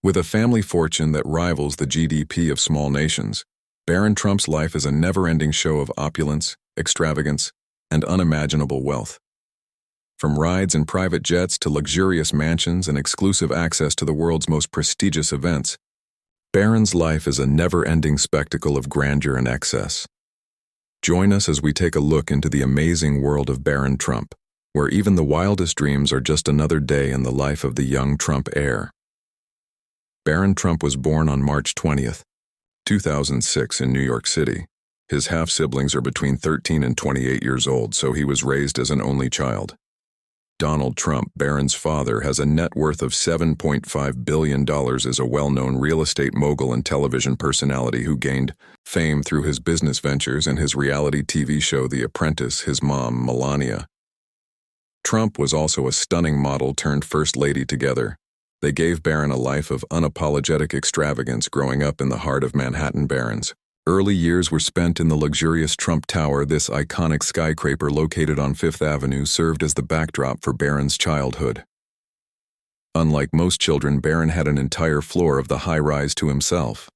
With a family fortune that rivals the GDP of small nations, Barron Trump's life is a never-ending show of opulence, extravagance, and unimaginable wealth. From rides in private jets to luxurious mansions and exclusive access to the world's most prestigious events, Barron's life is a never-ending spectacle of grandeur and excess. Join us as we take a look into the amazing world of Barron Trump, where even the wildest dreams are just another day in the life of the young Trump heir. Barron Trump was born on March 20th, 2006 in New York City. His half-siblings are between 13 and 28 years old, so he was raised as an only child. Donald Trump, Barron's father, has a net worth of $7.5 billion as a well-known real estate mogul and television personality who gained fame through his business ventures and his reality TV show The Apprentice. His mom, Melania Trump, was also a stunning model turned first lady together. They gave Barron a life of unapologetic extravagance growing up in the heart of Manhattan. Barron's early years were spent in the luxurious Trump Tower. This iconic skyscraper located on Fifth Avenue served as the backdrop for Barron's childhood. Unlike most children, Barron had an entire floor of the high-rise to himself.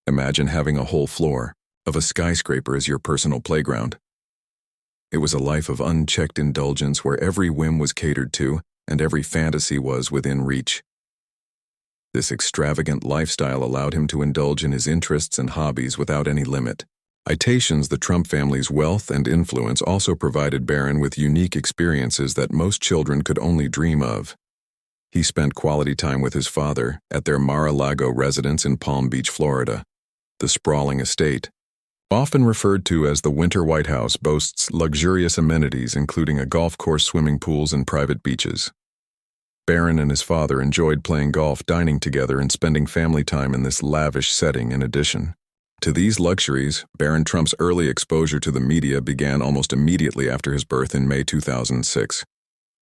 Imagine having a whole floor of a skyscraper as your personal playground. It was a life of unchecked indulgence where every whim was catered to and every fantasy was within reach. This extravagant lifestyle allowed him to indulge in his interests and hobbies without any limit. The Trump family's wealth and influence also provided Barron with unique experiences that most children could only dream of. He spent quality time with his father at their Mar-a-Lago residence in Palm Beach, Florida. The sprawling estate, often referred to as the Winter White House, boasts luxurious amenities including a golf course, swimming pools, and private beaches. Barron and his father enjoyed playing golf, dining together, and spending family time in this lavish setting. In addition to these luxuries, Barron Trump's early exposure to the media began almost immediately after his birth in May 2006.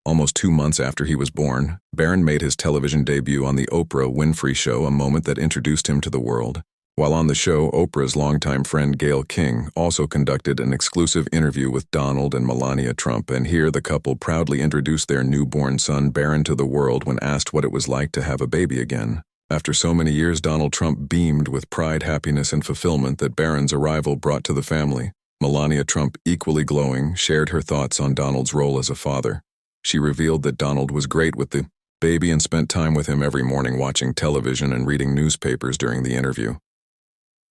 Almost 2 months after he was born, Barron made his television debut on The Oprah Winfrey Show, a moment that introduced him to the world. While on the show, Oprah's longtime friend Gayle King also conducted an exclusive interview with Donald and Melania Trump, and here the couple proudly introduced their newborn son Barron to the world when asked what it was like to have a baby again. After so many years, Donald Trump beamed with pride, happiness, and fulfillment that Barron's arrival brought to the family. Melania Trump, equally glowing, shared her thoughts on Donald's role as a father. She revealed that Donald was great with the baby and spent time with him every morning watching television and reading newspapers during the interview.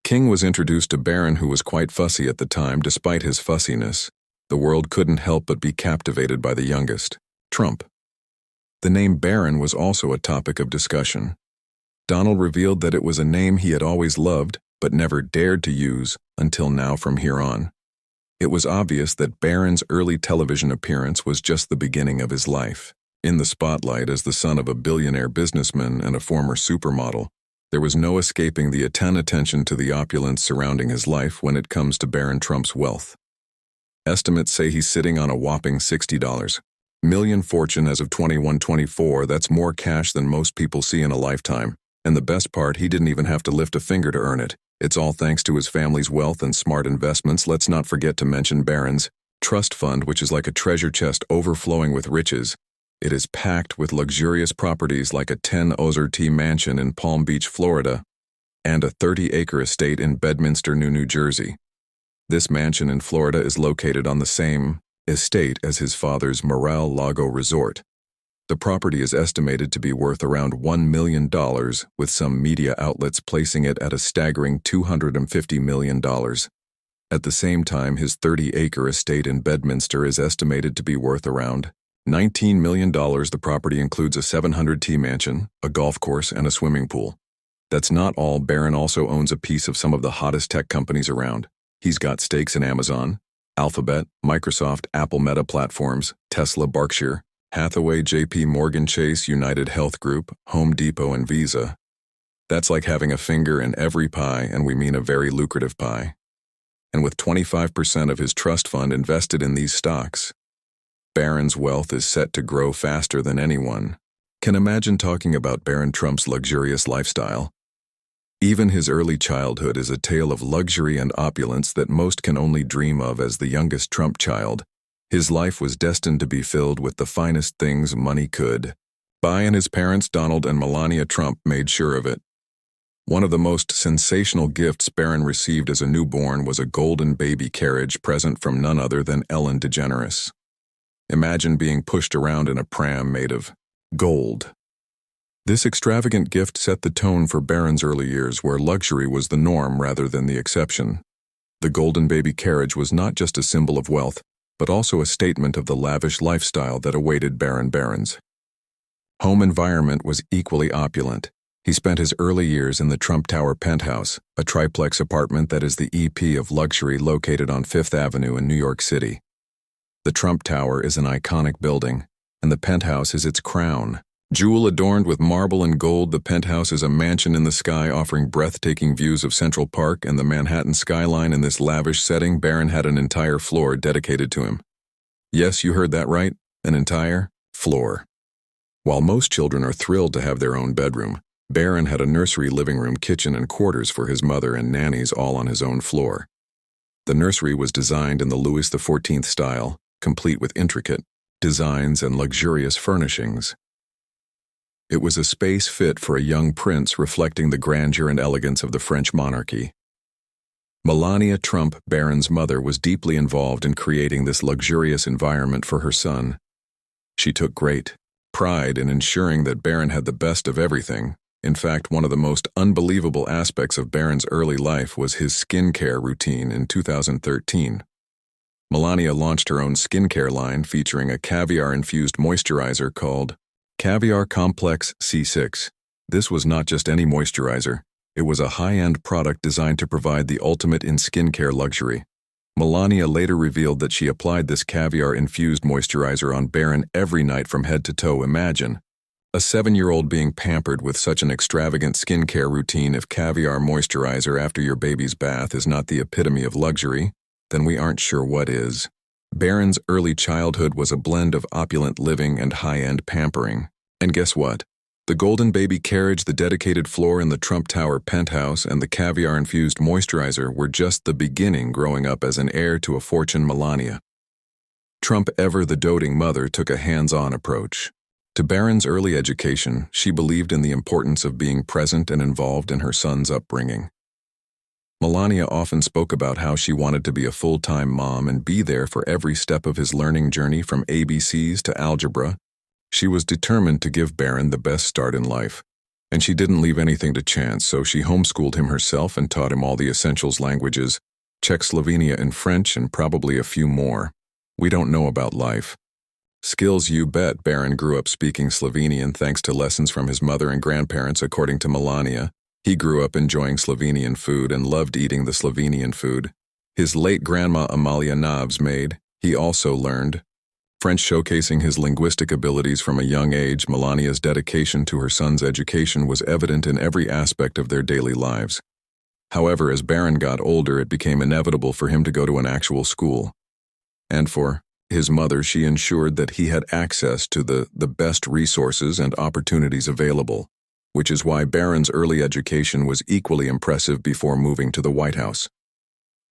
King was introduced to Barron, who was quite fussy at the time. Despite his fussiness, the world couldn't help but be captivated by the youngest, Trump. The name Barron was also a topic of discussion. Donald revealed that it was a name he had always loved but never dared to use until now. From here on, it was obvious that Barron's early television appearance was just the beginning of his life. In the spotlight as the son of a billionaire businessman and a former supermodel, there was no escaping the attention to the opulence surrounding his life when it comes to Barron Trump's wealth. Estimates say he's sitting on a whopping $60 million fortune as of 21-24. That's more cash than most people see in a lifetime. And the best part, he didn't even have to lift a finger to earn it. It's all thanks to his family's wealth and smart investments. Let's not forget to mention Barron's trust fund, which is like a treasure chest overflowing with riches. It is packed with luxurious properties like a 10-acre mansion in Palm Beach, Florida, and a 30-acre estate in Bedminster, New Jersey. This mansion in Florida is located on the same estate as his father's Mar-a-Lago resort. The property is estimated to be worth around $1 million, with some media outlets placing it at a staggering $250 million. At the same time, his 30-acre estate in Bedminster is estimated to be worth around $19 million. The property includes a 700-acre mansion, a golf course, and a swimming pool. That's not all. Barron also owns a piece of some of the hottest tech companies around. He's got stakes in Amazon, Alphabet, Microsoft, Apple, Meta Platforms, Tesla, Berkshire Hathaway, JP Morgan Chase, United Health Group, Home Depot, and Visa. That's like having a finger in every pie, and we mean a very lucrative pie. And with 25% of his trust fund invested in these stocks, Barron's wealth is set to grow faster than anyone can imagine. Talking about Barron Trump's luxurious lifestyle, even his early childhood is a tale of luxury and opulence that most can only dream of. As the youngest Trump child, his life was destined to be filled with the finest things money could By and his parents, Donald and Melania Trump, made sure of it. One of the most sensational gifts Barron received as a newborn was a golden baby carriage present from none other than Ellen DeGeneres. Imagine being pushed around in a pram made of gold. This extravagant gift set the tone for Barron's early years, where luxury was the norm rather than the exception. The golden baby carriage was not just a symbol of wealth, but also a statement of the lavish lifestyle that awaited Barron's. Home environment was equally opulent. He spent his early years in the Trump Tower penthouse, a triplex apartment that is the EP of luxury located on Fifth Avenue in New York City. The Trump Tower is an iconic building, and the penthouse is its crown. Jewel adorned with marble and gold, the penthouse is a mansion in the sky offering breathtaking views of Central Park and the Manhattan skyline. In this lavish setting, Barron had an entire floor dedicated to him. Yes, you heard that right, an entire floor. While most children are thrilled to have their own bedroom, Barron had a nursery, living room, kitchen, and quarters for his mother and nannies all on his own floor. The nursery was designed in the Louis XIV style, complete with intricate designs and luxurious furnishings. It was a space fit for a young prince, reflecting the grandeur and elegance of the French monarchy. Melania Trump, Barron's mother, was deeply involved in creating this luxurious environment for her son. She took great pride in ensuring that Barron had the best of everything. In fact, one of the most unbelievable aspects of Barron's early life was his skincare routine. In 2013, Melania launched her own skincare line featuring a caviar-infused moisturizer called Caviar Complex C6. This was not just any moisturizer. It was a high-end product designed to provide the ultimate in skincare luxury. Melania later revealed that she applied this caviar-infused moisturizer on Barron every night from head to toe. Imagine a 7-year-old being pampered with such an extravagant skincare routine. If caviar moisturizer after your baby's bath is not the epitome of luxury, then we aren't sure what is. Barron's early childhood was a blend of opulent living and high-end pampering. And guess what? The golden baby carriage, the dedicated floor in the Trump Tower penthouse, and the caviar-infused moisturizer were just the beginning. Growing up as an heir to a fortune, Melania Trump, ever the doting mother, took a hands-on approach to Barron's early education. She believed in the importance of being present and involved in her son's upbringing. Melania often spoke about how she wanted to be a full-time mom and be there for every step of his learning journey, from ABCs to algebra. She was determined to give Barron the best start in life, and she didn't leave anything to chance, so she homeschooled him herself and taught him all the essentials languages, Czech, Slovenia, and French, and probably a few more we don't know about life skills. You bet. Barron grew up speaking Slovenian thanks to lessons from his mother and grandparents. According to Melania, he grew up enjoying Slovenian food and loved eating the Slovenian food his late grandma Amalia Navs made. He also learned French, showcasing his linguistic abilities from a young age. Melania's dedication to her son's education was evident in every aspect of their daily lives. However, as Barron got older, it became inevitable for him to go to an actual school. And for his mother, she ensured that he had access to the best resources and opportunities available, which is why Barron's early education was equally impressive. Before moving to the White House,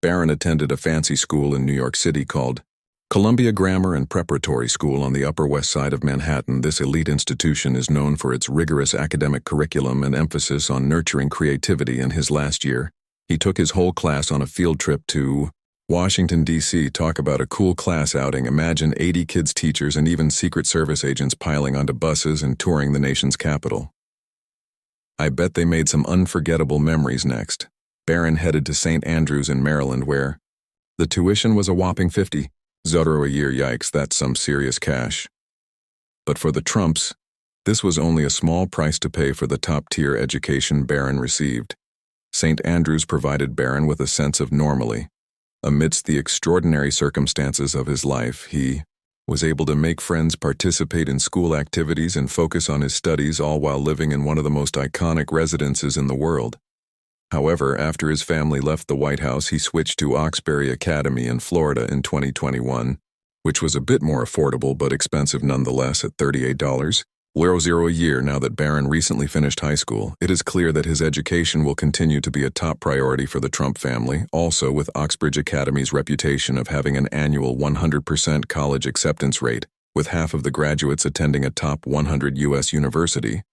Barron attended a fancy school in New York City called Columbia Grammar and Preparatory School on the Upper West Side of Manhattan. This elite institution is known for its rigorous academic curriculum and emphasis on nurturing creativity. In his last year, he took his whole class on a field trip to Washington, D.C. Talk about a cool class outing. Imagine 80 kids, teachers, and even Secret Service agents piling onto buses and touring the nation's capital. I bet they made some unforgettable memories. Next, Barron headed to St. Andrews in Maryland, where the tuition was a whopping $50,000 a year. Yikes, that's some serious cash. But for the Trumps, this was only a small price to pay for the top-tier education Barron received. St. Andrews provided Barron with a sense of normalcy. Amidst the extraordinary circumstances of his life, he was able to make friends, participate in school activities, and focus on his studies, all while living in one of the most iconic residences in the world. However, after his family left the White House, he switched to Oxbury Academy in Florida in 2021, which was a bit more affordable but expensive nonetheless at $38 a year. Now that Barron recently finished high school, it is clear that his education will continue to be a top priority for the Trump family. Also, with Oxbridge Academy's reputation of having an annual 100% college acceptance rate, with half of the graduates attending a top 100 U.S. university,